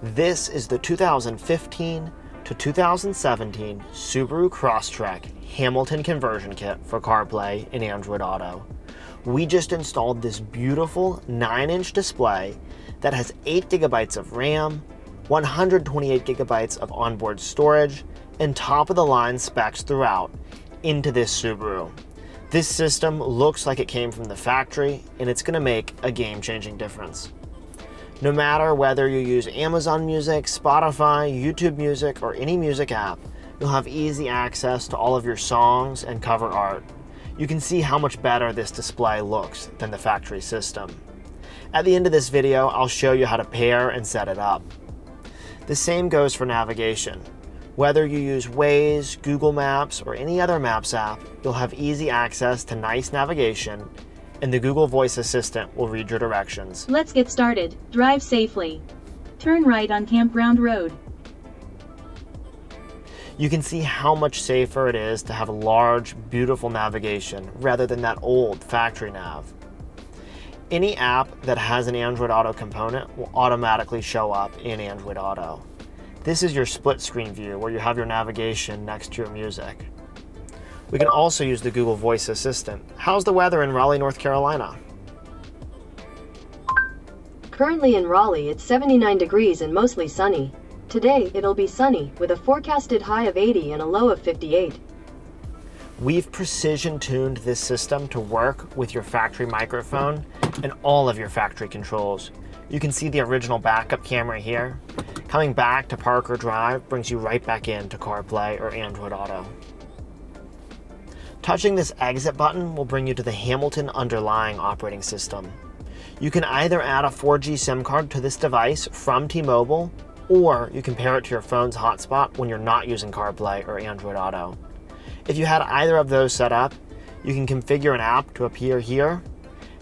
This is the 2015 to 2017 Subaru Crosstrek Hamilton conversion kit for CarPlay and Android Auto. We just installed this beautiful 9-inch display that has 8 gigabytes of RAM, 128 gigabytes of onboard storage, and top-of-the-line specs throughout into this Subaru. This system looks like it came from the factory, and it's going to make a game-changing difference. No matter whether you use Amazon Music, Spotify, YouTube Music, or any music app, you'll have easy access to all of your songs and cover art. You can see how much better this display looks than the factory system. At the end of this video, I'll show you how to pair and set it up. The same goes for navigation. Whether you use Waze, Google Maps, or any other Maps app, you'll have easy access to nice navigation, and the Google Voice Assistant will read your directions. Let's get started. Drive safely. Turn right on Campground Road. You can see how much safer it is to have a large, beautiful navigation rather than that old factory nav. Any app that has an Android Auto component will automatically show up in Android Auto. This is your split screen view where you have your navigation next to your music. We can also use the Google Voice Assistant. How's the weather in Raleigh, North Carolina? Currently in Raleigh, it's 79 degrees and mostly sunny. Today, it'll be sunny, with a forecasted high of 80 and a low of 58. We've precision-tuned this system to work with your factory microphone and all of your factory controls. You can see the original backup camera here. Coming back to Park or Drive brings you right back into CarPlay or Android Auto. Touching this exit button will bring you to the Hamilton underlying operating system. You can either add a 4G SIM card to this device from T-Mobile, or you can pair it to your phone's hotspot when you're not using CarPlay or Android Auto. If you had either of those set up, you can configure an app to appear here,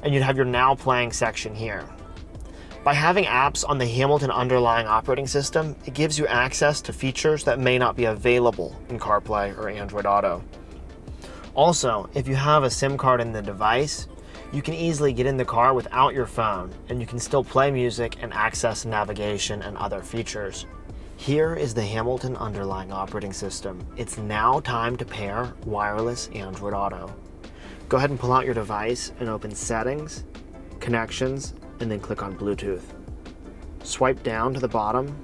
and you'd have your Now Playing section here. By having apps on the Hamilton underlying operating system, it gives you access to features that may not be available in CarPlay or Android Auto. Also, if you have a SIM card in the device, you can easily get in the car without your phone, and you can still play music and access navigation and other features. Here is the Hamilton underlying operating system. It's now time to pair wireless Android Auto. Go ahead and pull out your device and open Settings, Connections, and then click on Bluetooth. Swipe down to the bottom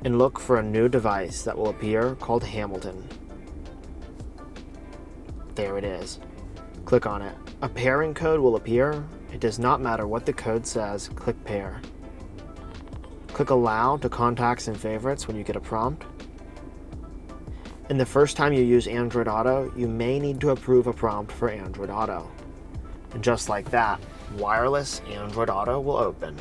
and look for a new device that will appear called Hamilton. There it is. Click on it. A pairing code will appear. It does not matter what the code says, click Pair. Click Allow to Contacts and Favorites when you get a prompt. And the first time you use Android Auto, you may need to approve a prompt for Android Auto. And just like that, wireless Android Auto will open.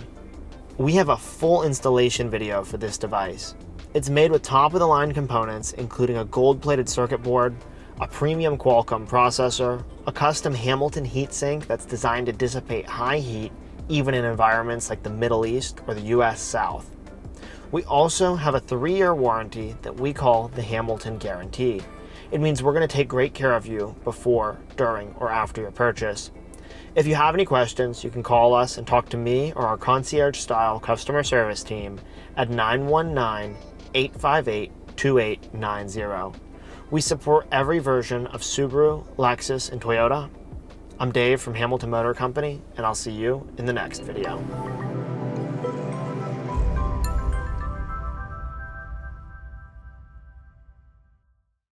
We have a full installation video for this device. It's made with top-of-the-line components, including a gold-plated circuit board, a premium Qualcomm processor, a custom Hamilton heatsink that's designed to dissipate high heat even in environments like the Middle East or the US South. We also have a 3-year warranty that we call the Hamilton Guarantee. It means we're going to take great care of you before, during, or after your purchase. If you have any questions, you can call us and talk to me or our concierge-style customer service team at 919-858-2890. We support every version of Subaru, Lexus, and Toyota. I'm Dave from Hamilton Motor Company, and I'll see you in the next video.